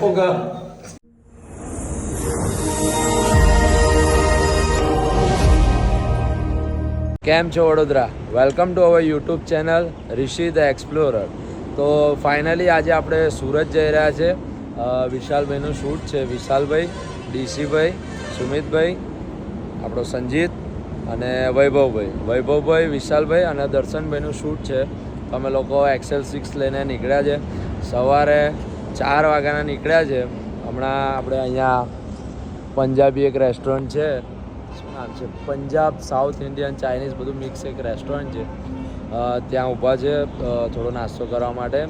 હોગા. કેમ છો Vadodara? Welcome to our YouTube channel Rishi the explorer. તો ફાઇનલી આજે આપણે સુરત જઈ રહ્યા છે. વિશાલભાઈનું શૂટ છે. વિશાલભાઈ, ડીસીભાઈ, સુમિતભાઈ, આપણો સંજીત અને વૈભવભાઈ, વિશાલભાઈ અને દર્શનભાઈનું શૂટ છે. તો અમે લોકો એક્સેલ 6 લઈને નીકળ્યા છે. સવારે 4 વાગ્યાના નીકળ્યા છે. હમણાં આપણે અહીંયા પંજાબી એક રેસ્ટોરન્ટ છે, શું નામ છે, પંજાબ સાઉથ ઇન્ડિયન ચાઇનીઝ બધું મિક્સ એક રેસ્ટોરન્ટ છે, ત્યાં ઊભા છે થોડો નાસ્તો કરવા માટે.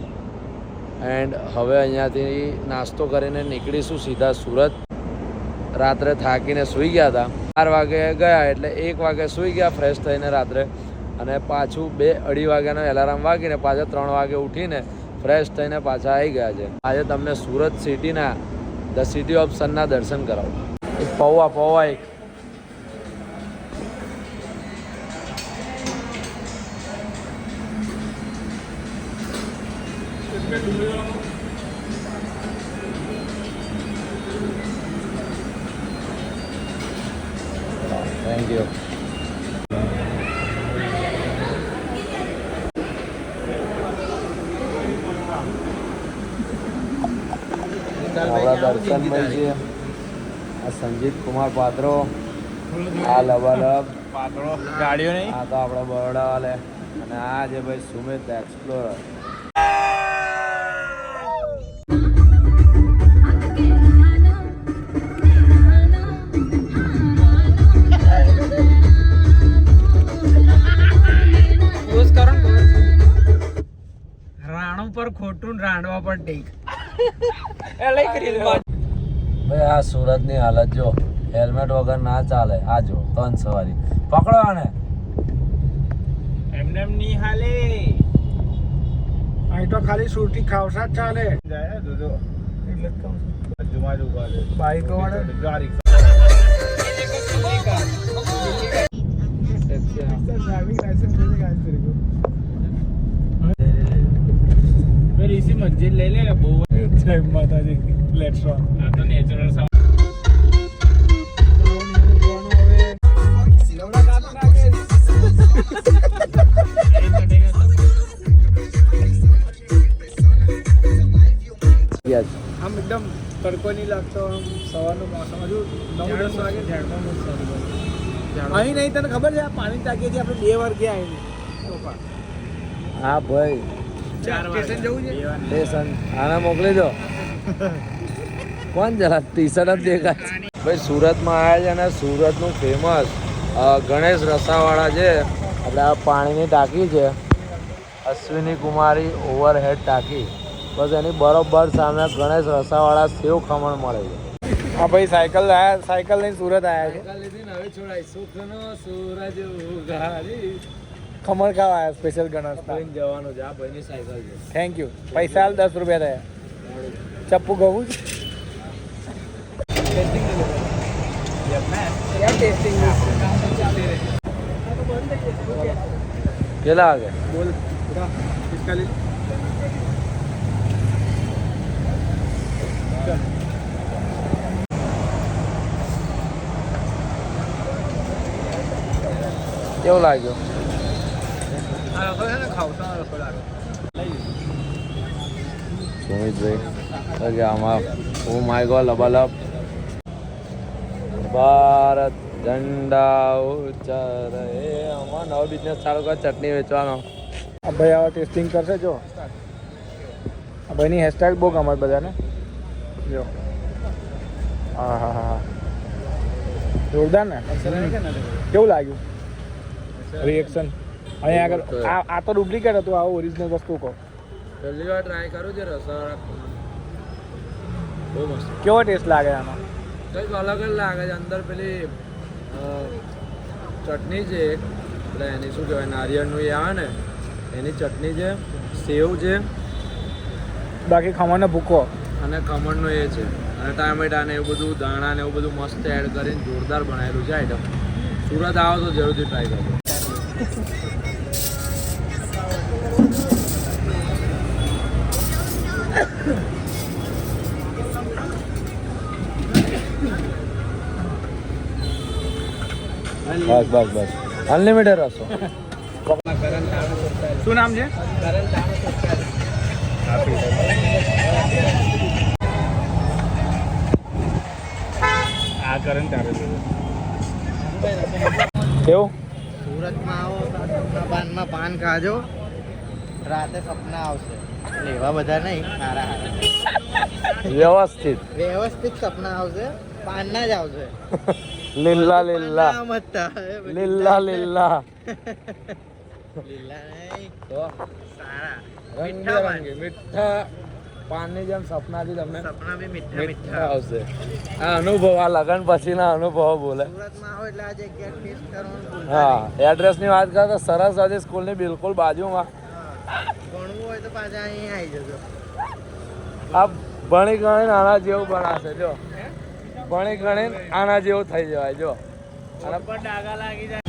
એન્ડ હવે અહીંયાથી નાસ્તો કરીને નીકળીશું સીધા સુરત. રાત્રે થાકીને સૂઈ ગયા હતા, 4 વાગે ગયા એટલે 1 વાગે સૂઈ ગયા ફ્રેશ થઈને રાત્રે, અને પાછું 2-2:30 વાગ્યાનો એલાર્મ વાગીને પાછા 3 વાગે ઉઠીને ફ્રેશ થઈને પાછા આવી ગયા છે. આજે તમને સુરત સિટીના ધ સિટી ઓફ સનના દર્શન કરાવું. પૌવા એક થેન્ક યુ. આપણા દર્શનભાઈ છે, આ સંજીત કુમાર પાત્રો, આ લબાલબ પાત્રો ગાડીઓ નહીં, આ તો આપણા બરોડા વાલે, અને આ છે ભાઈ સુમિત એક્સપ્લોરર. રાણો પર ખોટું, રાંડવા પર ટેક. ભાઈ આ સુરતની હાલત જો, હેલ્મેટ વગર ના ચાલે. આ જો 3 સવારી પકડો આને, એમને એમ નહીં હાલે. અહીં તો ખાલી સુરતી ખાવસા જ ચાલે. બાઈકો વાળા ગાડી इसी मस्जिद ले ले बो जय माता जी. Let's rock. आ तो नेचुरल साउंड આમ એકદમ તડકો નહીં લાગતો. આમ સવારનો મોસમ હજુ 9-10 વાગે ઝાડમાં મસ્ત સારું. અહીં નહીં તને ખબર છે, આ પાણી ટાંકી છે આપણે 2 વાર ગયા અહીં. હા ભાઈ સ્ટેશન જવું છે. સ્ટેશન આને મોકલી દો. કોણ જરા ટી શર્ટ જ દેખાય. ભાઈ સુરતમાં આવ્યા છે, અને સુરતનું ફેમસ ગણેશ રસાવાળા છે. આપણે આ પાણીની ટાંકી છે, અશ્વિની કુમારી ઓવરહેડ ટાંકી. બસ એની બરોબર સામે ગણેશ રસાવાળા સેવ ખમણ મળે છે. હા ભાઈ સાયકલ લઈને સુરત આવ્યા છે. ખમણ ખાવા આવ્યા સ્પેશિયલ ગણેશ જવાનું છે. આ ભાઈની સાયકલ છે. Thank you. પૈસા હાલ 10 રૂપિયા થયા. ચપ્પુ ગવું કેટલા વાગે? બોલ 45. કેવું લાગ્યું? સુમિતભાઈ આમાં ઓ માય ગોડ લબાલબ. ભારત ઝંડા ઊંચા રહે. આમાં નવો બિઝનેસ ચાલુ કર, ચટણી વેચવાનો. આ ભાઈ આવા ટેસ્ટિંગ કરશે. જો આ ભાઈની હેરસ્ટાઈલ બહુ ગમે બધાને. જો હા હા હા જોરદાર ને. કેવું લાગ્યું રિએક્શન? અહીંયા આગળ આ તો ડુપ્લિકેટ હતું, આ ઓરિજિનલ વસ્તુ કહો. પહેલી વાર ટ્રાય કરું છે રસાવાળા. બહુ મસ્ત. કેવો ટેસ્ટ લાગે આનો? કંઈક અલગ જ લાગે છે. અંદર પેલી ચટણી છે એક, એટલે એની શું કહેવાય, નારિયેળનું એ આવે ને એની ચટણી છે, સેવ છે, બાકી ખમણનો ભૂકો અને ખમણનો એ છે, અને ટામેટા ને એવું બધું, દાણા ને એવું બધું મસ્ત એડ કરીને જોરદાર બનાવેલું છે આઈટમ. સુરત આવો તો જરૂરથી ટ્રાય કરજો. બસ બસ બસ અનલિમિટેડ રસો. શું નામ છે? આ કરંટ આવે છે. કેવું સુરતમાં આવો તો સપના પાનમાં પાન ખાજો, રાતે સપના આવશે. એટલે એવા બધા નહીં, સારા સારા વ્યવસ્થિત વ્યવસ્થિત સપના આવશે, પાનના જ આવશે. લીલા લીલા પાનના આમ જ થાય. લીલા લીલા લીલા નહીં, તો સારા મીઠા પાન. રંગબેરંગી મીઠા પાનની જેમ સપનાથી તમને સપના બી મીઠા મીઠા મીઠા. આવશે. આ અનુભવ, આ લગન પછીના અનુભવો બોલે. સુરતમાં આવો એટલે આ જગ્યા ટેસ્ટ કરવાનું ભૂલતા હા, નહીં. એડ્રેસની વાત કરો તો સરસ્વતી સ્કૂલની બિલકુલ બાજુમાં. હા. ભણવું હોય તો પાછા અહીં આવી જજો. આ ભણી ગણીને આના જેવું બનાશે જો, ભણી ગણીને આના જેવું થઈ જવાય જો. અને પર ડાઘા લાગી જાય.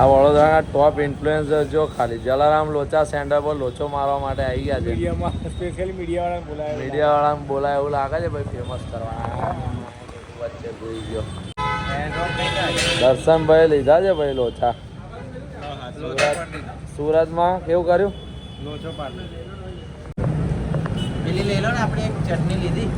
આ વડોદરાના ટોપ ઇન્ફ્લુએન્સર જો ખાલી જલારામ લોચા સેન્ટર પર લોચો મારવા માટે આવી ગયા છે. મીડિયામાં સ્પેશિયલી મીડિયાવાળાને બોલાવ્યા. મીડિયાવાળાને બોલાય એવું લાગે છે ભાઈ, ફેમસ કરવા વચ્ચે ભૂલી ગયો. દર્શનભાઈ લીધા છે ભાઈ લોચા. સુરતમાં કેવું કર્યું? લોચો પાર્લર. પેલી લઈ લો ને, આપણે એક ચટણી લીધી.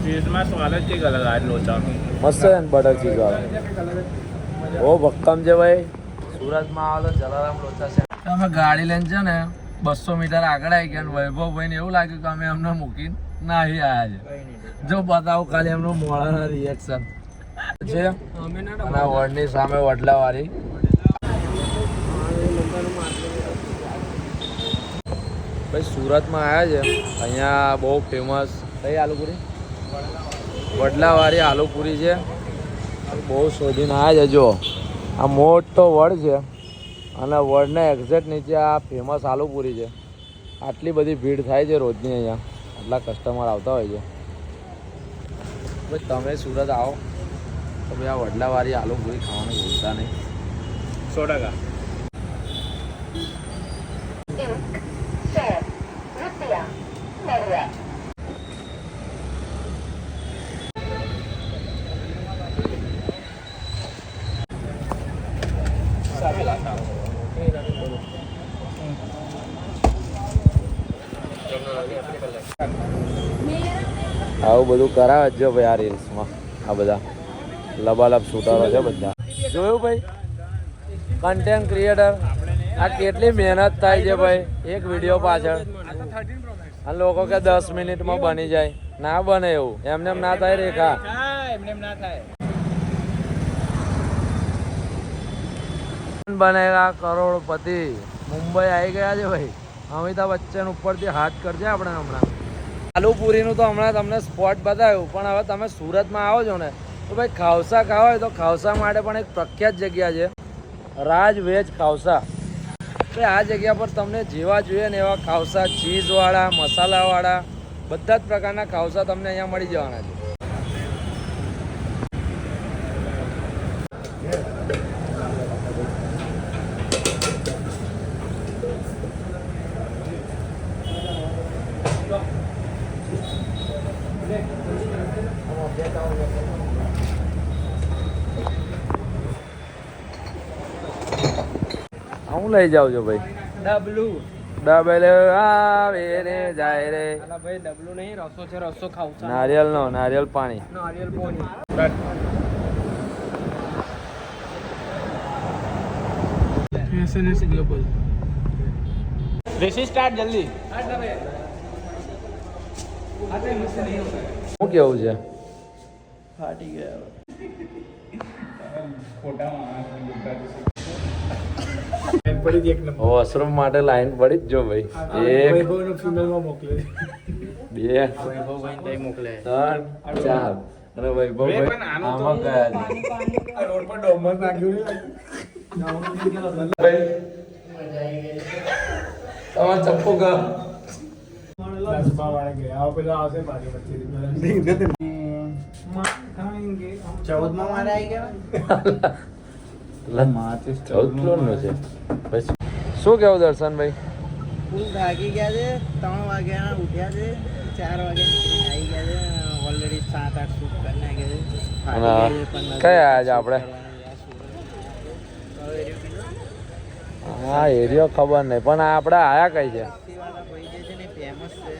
ચીઝમાં સ્વાદ જ કંઈક અલગ આ લોચાનો. મસ્ત છે ને બટર ચીઝ વાળો. બહુ ભક્કમ છે ભાઈ. સુરતમાં આવો તો જલારામ લોચા છે. અમે ગાડી લઈને છે ને 200 મીટર આગળ આવી ગયા. વૈભવભાઈને એવું લાગ્યું કે અમે એમને મૂકીને નાહી આવ્યા છે. જો બતાવું ખાલી એમનું મોડાના રિએક્શન છે. અને આ વડની સામે વડલાવાળી. ભાઈ સુરતમાં આવ્યા છે. અહીંયા બહુ ફેમસ કઈ આલુપુરી? વડલાવાળી આલુપુરી છે. બહુ શોધીને આવ્યા છે. જો આ મોટો વડ છે અને વડને એક્ઝેક્ટ નીચે આ ફેમસ આલુપુરી છે. આટલી બધી ભીડ થાય છે રોજની અહીંયા, આટલા કસ્ટમર આવતા હોય છે. ભાઈ તમે સુરત આવો તો ભાઈ આ વડલાવાળી આલુપુરી ખાવાનું ભૂલતા નહીં. 100%. આવું બધું કરાવે છે ભાઈ આ રીલ્સમાં. આ બધા લબાલબ શૂટરો છે બધા. જોયું ભાઈ કન્ટેન્ટ ક્રિએટર આ કેટલી મહેનત થાય છે ભાઈ એક વિડીયો પાછળ. અને લોકો કે 10 મિનિટમાં બની જાય. ના બને એવું, એમને એમ ના થાય. રેખા એમને એમ ના થાય. બનેગા કરોડપતિ. મુંબઈ આવી ગયા છે ભાઈ. અમિતાભ બચ્ચન ઉપરથી હાથ કરશે આપણે હમણાં. આલુપુરીનું તો હમણાં તમને સ્પોટ બતાવ્યું, પણ હવે તમે સુરતમાં આવો છો ને તો ભાઈ ખાવસા ખાવા હોય તો ખાવસા માટે પણ એક પ્રખ્યાત જગ્યા છે, રાજ વેજ ખાવસા. ભાઈ આ જગ્યા પર તમને જેવા જોઈએ ને એવા ખાવસા, ચીઝવાળા, મસાલાવાળા બધા જ પ્રકારના ખાવસા તમને અહીંયા મળી જવાના છે. હું લઈ જાઉં છું ભાઈ. ડબલું ડબલ આવે રે જાય રે. અલા ભાઈ ડબલું નહીં, રસો છે, રસો ખાવસા. નારિયેલ નો, નારિયેલ પાણી. નારિયેલ પાણી. SNS global. રેસી સ્ટાર્ટ જલ્દી. શું કેવું છે? ફાટી ગયા વોશરૂમ માટે લાઈન પડી જ જો ભાઈ. એક બે વૈભવભાઈ તઈ મોકલે 3 4 અને વૈભવભાઈ આમાં ગયા છે. રોડ પર ડોમર નાખ્યું તમારે ચપ્પુ ગા ચૌદમાં મારે આવી ગયા 14 ફ્લોર નો છે. પછી શું કેવું દર્શનભાઈ? ફૂલ ભાગી ગયા છે. 3 વાગ્યા ઉઠ્યા છે. 4 વાગે નીકળીને આવી ગયા છે. ઓલરેડી 7-8 શૂટ કરી નાખ્યા છે. અને કયા આવ્યા છે આપણે? હા એરિયો ખબર નહીં પણ આપણે આયા કઈ છે? લસ્સીવાળા ભાઈ જે છે ને ફેમસ છે.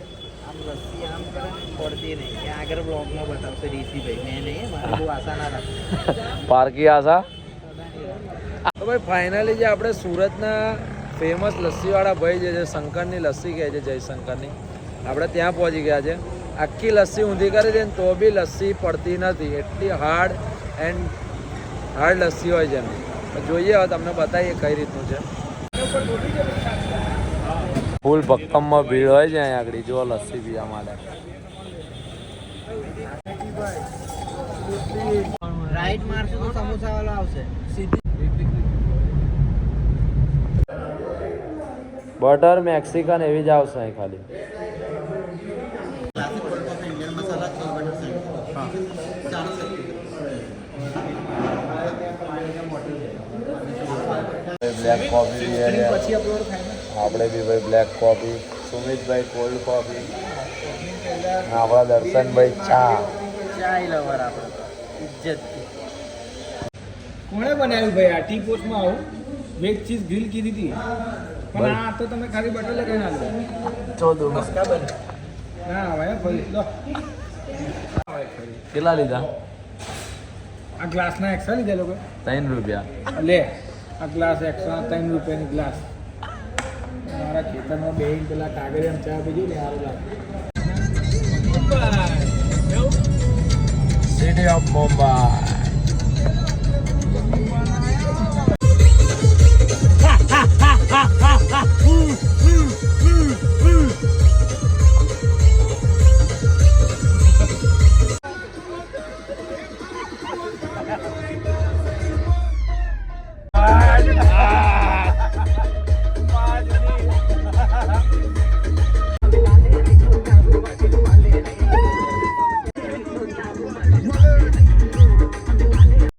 આમ લસ્સી આમ કરે ને પડતી નહીં. એ આગળ બ્લોગમાં બતાવશે ઋષિભાઈ. મેં નહીં, મારે બહુ આશા ના રાખી. પારકી આશા. તો ભાઈ ફાઇનલી જે આપણે સુરતના ફેમસ લસ્સીવાળા ભાઈ જે છે શંકરની લસ્સી કહે છે જયશંકરની, આપણે ત્યાં પહોંચી ગયા છે. આખી લસ્સી ઊંધી કરી દે ને તો બી લસ્સી પડતી નથી. એટલી હાર્ડ લસ્સી હોય છે એમની. જોઈએ હવે તમને બતાવીએ કઈ રીતનું છે. ફૂલ ભક્કમમાં ભીડ હોય છે અહીંયા આગળ જો લસ્સી પીવા માટે. રાઈટ મારશું તો સમોસા વાળો આવશે. બટર મેક્સિકન એવી જ આવશે અહીં ખાલી. બ્લેક કોફી પછી અપલોડ થાય ને. આપણે બી ભાઈ બ્લેક કોફી, સુમિતભાઈ કોલ્ડ કોફી, આપણા દર્શનભાઈ ચા. ચાય લવર આપણે ઇજ્જતથી. કોણે બનાવ્યું ભાઈ આ ટી પોસ્ટમાં આવું? વેજ ચીઝ ગ્રીલ કીધી હતી પણ આ તો તમે ખાલી બટર લગાવી ના લો. ના ભાઈ ફરી લો. કેટલા લીધા? આ ગ્લાસના એક્સ્ટ્રા લીધા લોકો. 3 રૂપિયા. લે આ ગ્લાસ એક્સ્ટ્રા 3 રૂપિયાની ગ્લાસ. મારા ખેતરમાં બે પેલા કાગળિયા ચા પીધી ને સારું લાગે. City of Mumbai.